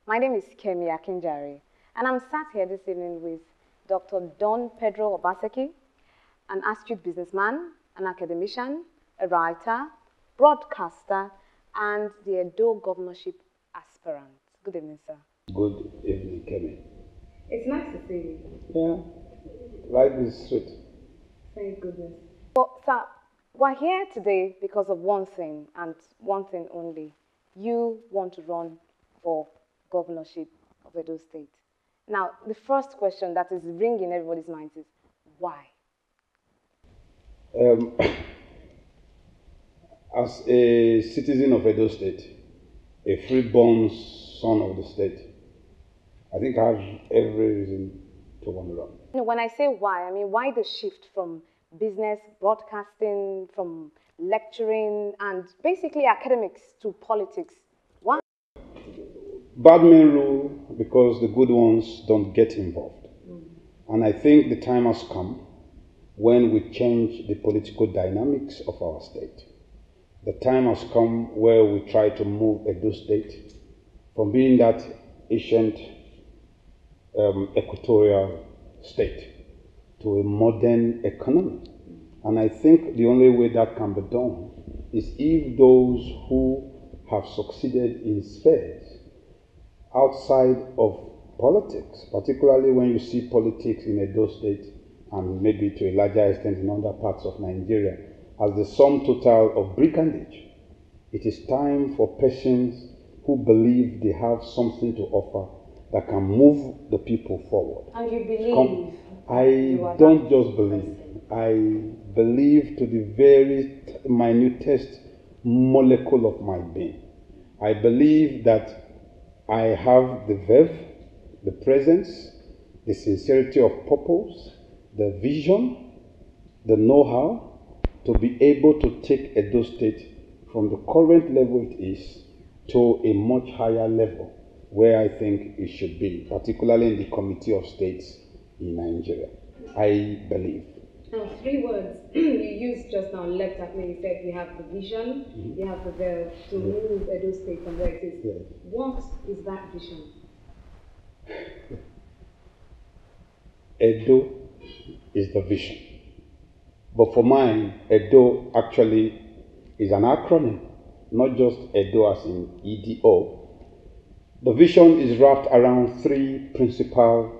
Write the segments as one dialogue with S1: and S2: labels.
S1: My name is Kemi Akinjare, and I'm sat here this evening with Dr. Don Pedro Obaseki, an astute businessman, an academician, a writer, broadcaster, and the Edo Governorship aspirant. Good evening, sir.
S2: Good evening, Kemi.
S1: It's nice to see you.
S2: Yeah, life is sweet.
S1: Thank goodness. Well, sir, we're here today because of one thing and one thing only. You want to run for governorship of Edo State. Now, the first question that is ringing everybody's minds is, why?
S2: As a citizen of Edo State, a freeborn son of the state, I think I have every reason to want to run.
S1: When I say why, I mean why the shift from business, broadcasting, from lecturing, and basically academics to politics? Why?
S2: Bad men rule because the good ones don't get involved. And I think the time has come when we change the political dynamics of our state. The time has come where we try to move Edo State from being that ancient equatorial state to a modern economy. And I think the only way that can be done is if those who have succeeded in spheres outside of politics, particularly when you see politics in Edo State and maybe to a larger extent in other parts of Nigeria, as the sum total of brigandage. It is time for persons who believe they have something to offer that can move the people forward.
S1: And you believe?
S2: I don't just believe. I believe to the very minutest molecule of my being. I believe that I have the verve, the presence, the sincerity of purpose, the vision, the know-how to be able to take Edo State from the current level it is to a much higher level where I think it should be, particularly in the Committee of States in Nigeria. I believe.
S1: Now, 3 words you used just now leapt at me. You said you have the vision, you have the verve to move Edo State from where it is.
S2: Yes.
S1: What is that vision?
S2: Edo is the vision. But for mine, Edo actually is an acronym, not just Edo as in EDO. The vision is wrapped around 3 principal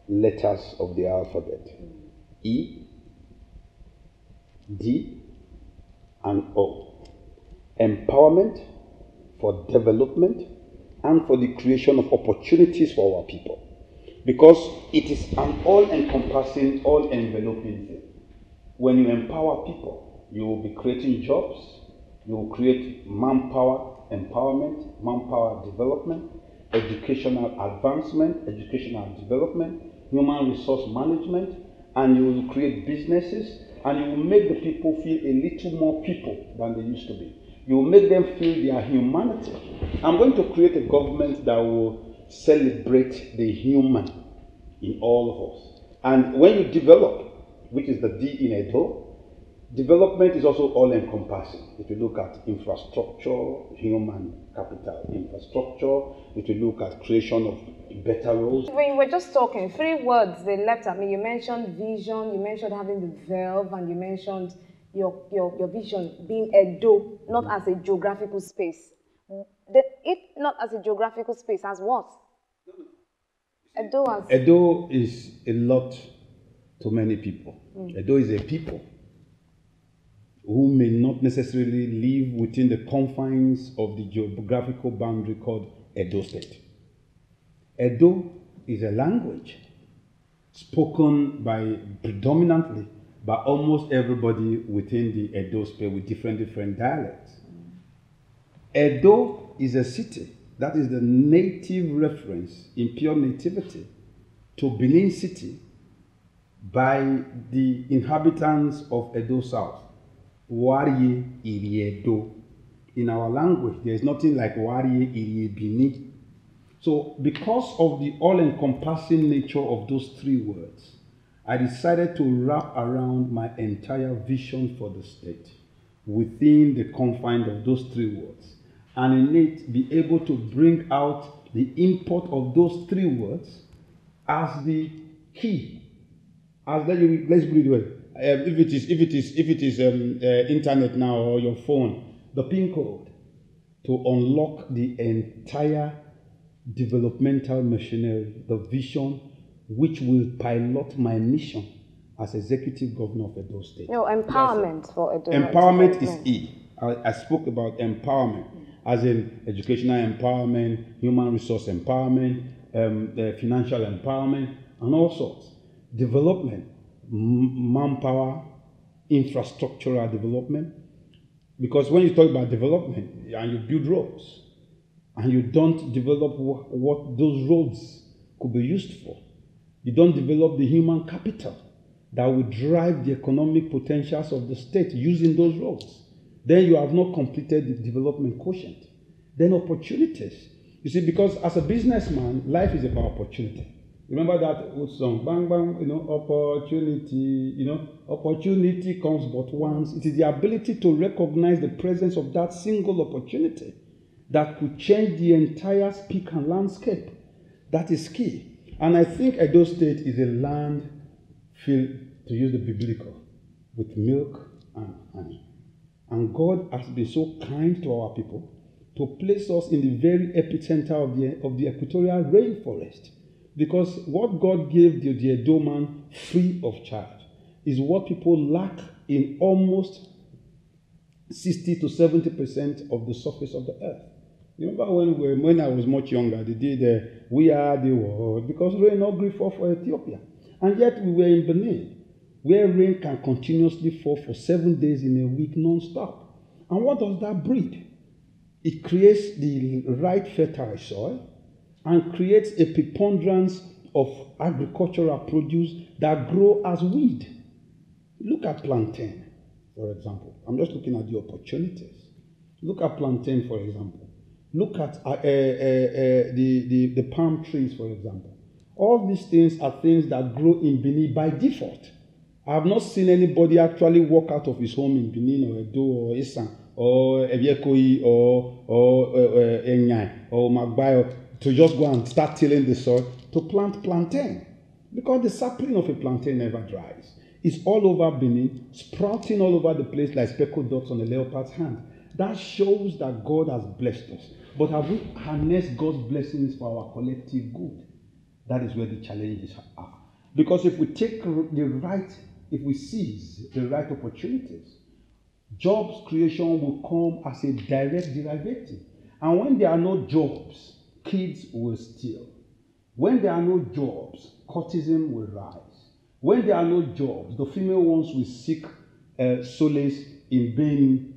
S2: letters of the alphabet: E, D, and O. Empowerment for development and for the creation of opportunities for our people. Because it is an all-encompassing, all-enveloping thing. When you empower people, you will be creating jobs, you will create manpower empowerment, manpower development, educational advancement, educational development, human resource management, and you will create businesses, and you will make the people feel a little more people than they used to be. You will make them feel their humanity. I'm going to create a government that will celebrate the human in all of us. And when you develop, which is the D in Edo, development is also all-encompassing. If you look at infrastructure, human capital infrastructure, if you look at creation of better roads.
S1: When you were just talking, 3 words they leapt at me. You mentioned vision, you mentioned having the verve, and you mentioned your vision being Edo, not as a geographical space. If not as a geographical space, as what?
S2: Edo is a lot to many people. Edo is a people who may not necessarily live within the confines of the geographical boundary called Edo State. Edo is a language spoken by predominantly by almost everybody within the Edo State with different dialects. Edo is a city. That is the native reference in pure nativity to Benin City by the inhabitants of Edo South. Warye Iriedo. In our language, there is nothing like Warye Iriebini. So, because of the all-encompassing nature of those 3 words, I decided to wrap around my entire vision for the state within the confines of those 3 words, and in it be able to bring out the import of those three words as the key. Let's put it well. If it is internet now or your phone, the PIN code to unlock the entire developmental machinery, the vision which will pilot my mission as executive governor of Edo State.
S1: No, empowerment for Edo.
S2: Empowerment is E. I spoke about empowerment, as in educational empowerment, human resource empowerment, financial empowerment, and all sorts. Development, manpower, infrastructural development. Because when you talk about development and you build roads, and you don't develop what those roads could be used for, you don't develop the human capital that will drive the economic potentials of the state using those roads, then you have not completed the development quotient. Then opportunities. You see, because as a businessman, life is about opportunity. Remember that old song, bang, bang, opportunity, opportunity comes but once. It is the ability to recognize the presence of that single opportunity that could change the entire speak and landscape. That is key. And I think Edo State is a land filled, to use the biblical, with milk and honey. And God has been so kind to our people to place us in the very epicenter of the equatorial rainforest. Because what God gave the Edo man free of charge is what people lack in almost 60 to 70% of the surface of the earth. Remember when I was much younger, they did We Are the World, because rain not grew for Ethiopia. And yet we were in Benin, where rain can continuously fall for 7 days in a week non-stop. And what does that breed? It creates the right fertile soil and creates a preponderance of agricultural produce that grow as weed. Look at plantain, for example. I'm just looking at the opportunities. Look at plantain, for example. Look at the palm trees, for example. All these things are things that grow in Benin by default. I have not seen anybody actually walk out of his home in Benin or Edo or Isan or Ebiekoi or Enyai or Magbayo to just go and start tilling the soil to plant plantain. Because the sapling of a plantain never dries. It's all over Benin, sprouting all over the place like speckled dots on a leopard's hand. That shows that God has blessed us. But have we harnessed God's blessings for our collective good? That is where the challenges are. Because if we seize the right opportunities, jobs creation will come as a direct derivative. And when there are no jobs, kids will steal. When there are no jobs, courtesan will rise. When there are no jobs, the female ones will seek solace in being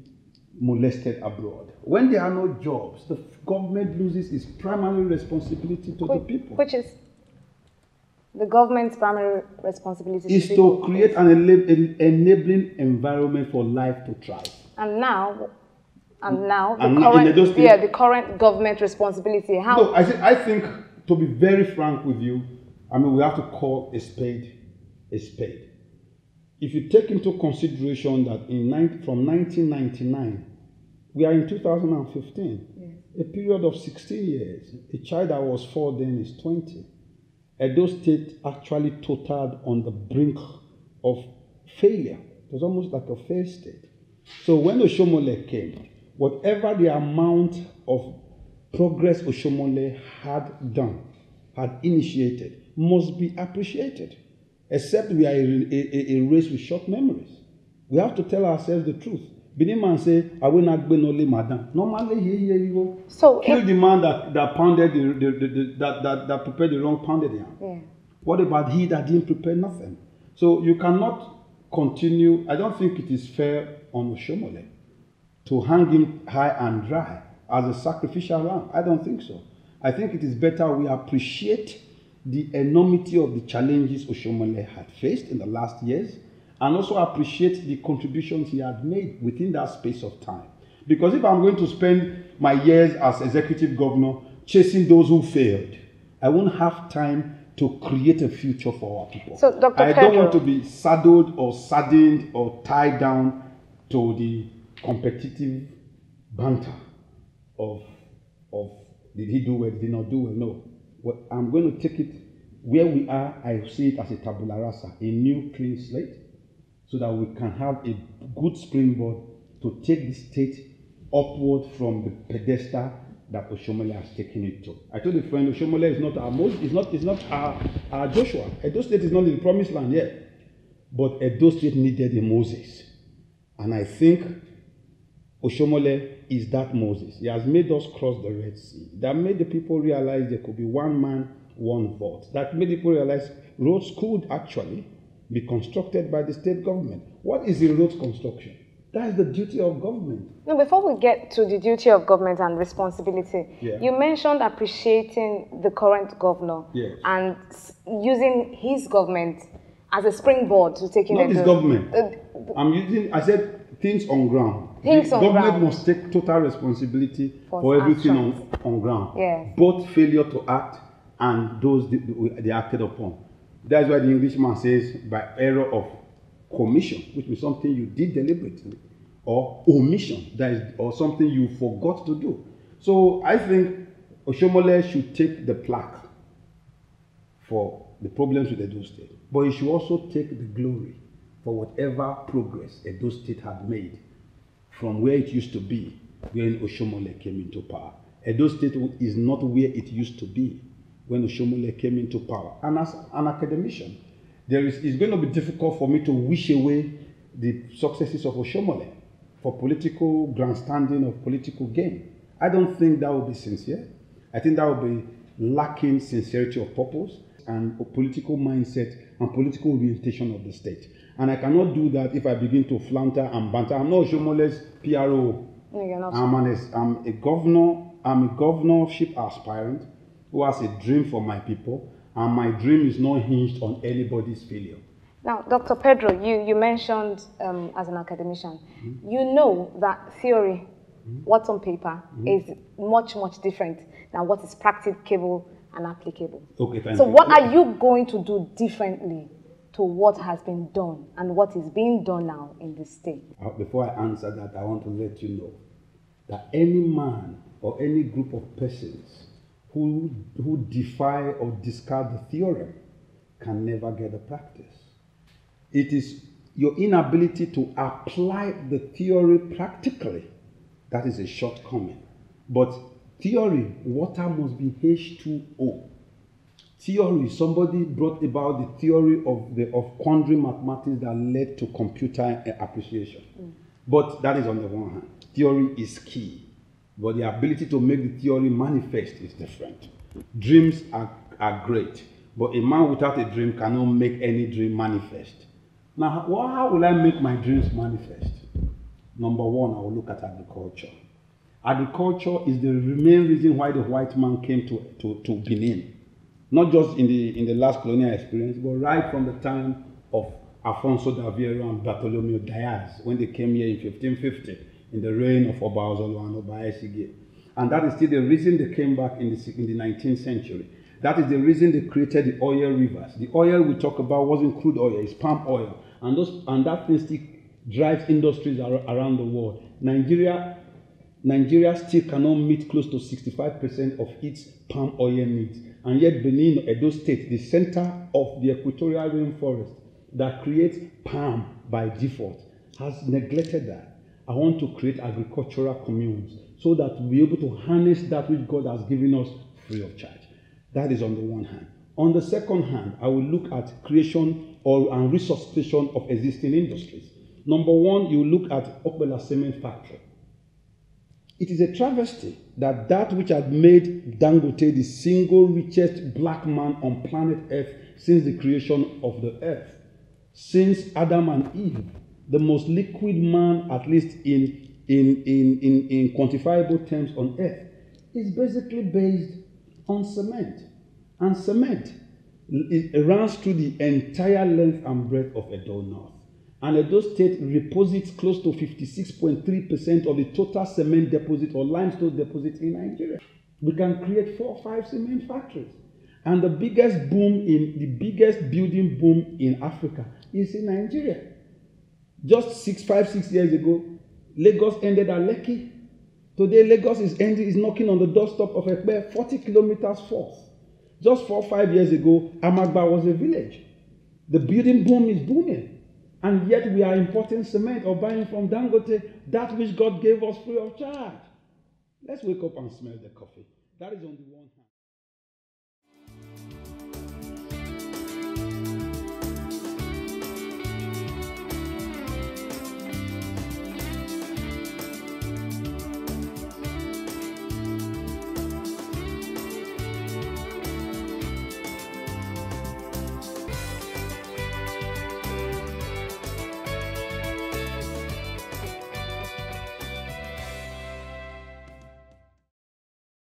S2: molested abroad. When there are no jobs, the government loses its primary responsibility to the people.
S1: Which is the government's primary responsibility
S2: is to create an enabling environment for life to thrive.
S1: And now the current government responsibility. How?
S2: No, I think, to be very frank with you, we have to call a spade a spade. If you take into consideration that from 1999, we are in 2015, a period of 16 years, a child that was 4 then is 20. Edo State actually totaled on the brink of failure. It was almost like a failed state. So when Oshomole came, whatever the amount of progress Oshomole had done, had initiated, must be appreciated. Except we are a race with short memories. We have to tell ourselves the truth. Benin man say, I will not be no madam. Normally, here you go. So kill the man that pounded that prepared the wrong pounded yam. Yeah. What about he that didn't prepare nothing? So you cannot continue. I don't think it is fair on Oshomole to hang him high and dry as a sacrificial lamb. I don't think so. I think it is better we appreciate the enormity of the challenges Oshomole had faced in the last years, and also appreciate the contributions he had made within that space of time. Because if I'm going to spend my years as executive governor chasing those who failed, I won't have time to create a future for our people.
S1: So, Dr.
S2: I don't want to be saddled or saddened or tied down to the competitive banter of Did he do well? Did he not do well? No. Well, I'm going to take it where we are. I see it as a tabula rasa, a new clean slate, so that we can have a good springboard to take the state upward from the pedestal that Oshomole has taken it to. I told a friend, Oshomole is not our our Joshua. Edo State is not in the promised land yet. But Edo State needed a Moses. And I think Oshomole is that Moses. He has made us cross the Red Sea. That made the people realize there could be one man, one vote. That made people realize roads could actually be constructed by the state government. What is the road construction? That is the duty of government.
S1: No, before we get to the duty of government and responsibility,
S2: Yeah.
S1: you mentioned appreciating the current governor
S2: Yes.
S1: and using his government as a springboard to taking
S2: Not his
S1: Edo.
S2: government. I said things on ground.
S1: Things
S2: the
S1: on
S2: government
S1: ground.
S2: must take total responsibility
S1: For
S2: for everything
S1: actions.
S2: on ground.
S1: Yes.
S2: Both failure to act and those they acted upon. That's why the Englishman says by error of commission, which means something you did deliberately, or omission, that is, or something you forgot to do. So I think Oshomole should take the plaque for the problems with Edo State, but he should also take the glory for whatever progress Edo State had made from where it used to be when Oshomole came into power. Edo State is not where it used to be when Oshomole came into power. And as an academician, it's going to be difficult for me to wish away the successes of Oshomole for political grandstanding of political gain. I don't think that would be sincere. I think that would be lacking sincerity of purpose and a political mindset and political orientation of the state. And I cannot do that if I begin to flounder and banter. I'm not Oshomole's PRO.
S1: No, you're not.
S2: I'm a governorship aspirant who has a dream for my people, and my dream is not hinged on anybody's failure.
S1: Now, Dr. Pedro, you mentioned as an academician, you know that theory, what's on paper, is much, much different than what is practicable and applicable.
S2: Okay, thank
S1: so
S2: you.
S1: what are you going to do differently to what has been done and what is being done now in the state?
S2: Before I answer that, I want to let you know that any man or any group of persons who defy or discard the theorem can never get the practice. It is your inability to apply the theory practically that is a shortcoming. But theory, water must be H2O. Theory, somebody brought about the theory of quandary mathematics that led to computer appreciation. But that is on the one hand. Theory is key, but the ability to make the theory manifest is different. Dreams are great, but a man without a dream cannot make any dream manifest. Now, how will I make my dreams manifest? Number one, I will look at agriculture. Agriculture is the main reason why the white man came to Benin. Not just in the last colonial experience, but right from the time of Afonso Daviero and Bartholomew Diaz, when they came here in 1550, in the reign of Oba Ozolo and Oba Esige. And that is still the reason they came back in the 19th century. That is the reason they created the oil rivers. The oil we talk about wasn't crude oil, it's palm oil. And that thing still drives industries around the world. Nigeria still cannot meet close to 65% of its palm oil needs. And yet Benin, Edo State, the center of the equatorial rainforest that creates palm by default, has neglected that. I want to create agricultural communes so that we'll be able to harness that which God has given us free of charge. That is on the one hand. On the second hand, I will look at creation and resuscitation of existing industries. Number one, you look at Okbela Cement Factory. It is a travesty that which had made Dangote the single richest black man on planet Earth since the creation of the earth, since Adam and Eve, the most liquid man, at least in quantifiable terms on earth, is basically based on cement. And cement, it runs through the entire length and breadth of Edo North. And Edo State reposits close to 56.3% of the total cement deposit or limestone deposit in Nigeria. We can create 4 or 5 cement factories. And the biggest building boom in Africa is in Nigeria. Just 5, 6 years ago, Lagos ended at Lekki. Today, Lagos is knocking on the doorstep of Ekpe, 40 kilometers forth. Just 4 or 5 years ago, Amagba was a village. The building boom is booming. And yet we are importing cement or buying from Dangote, that which God gave us free of charge. Let's wake up and smell the coffee. That is on the one hand.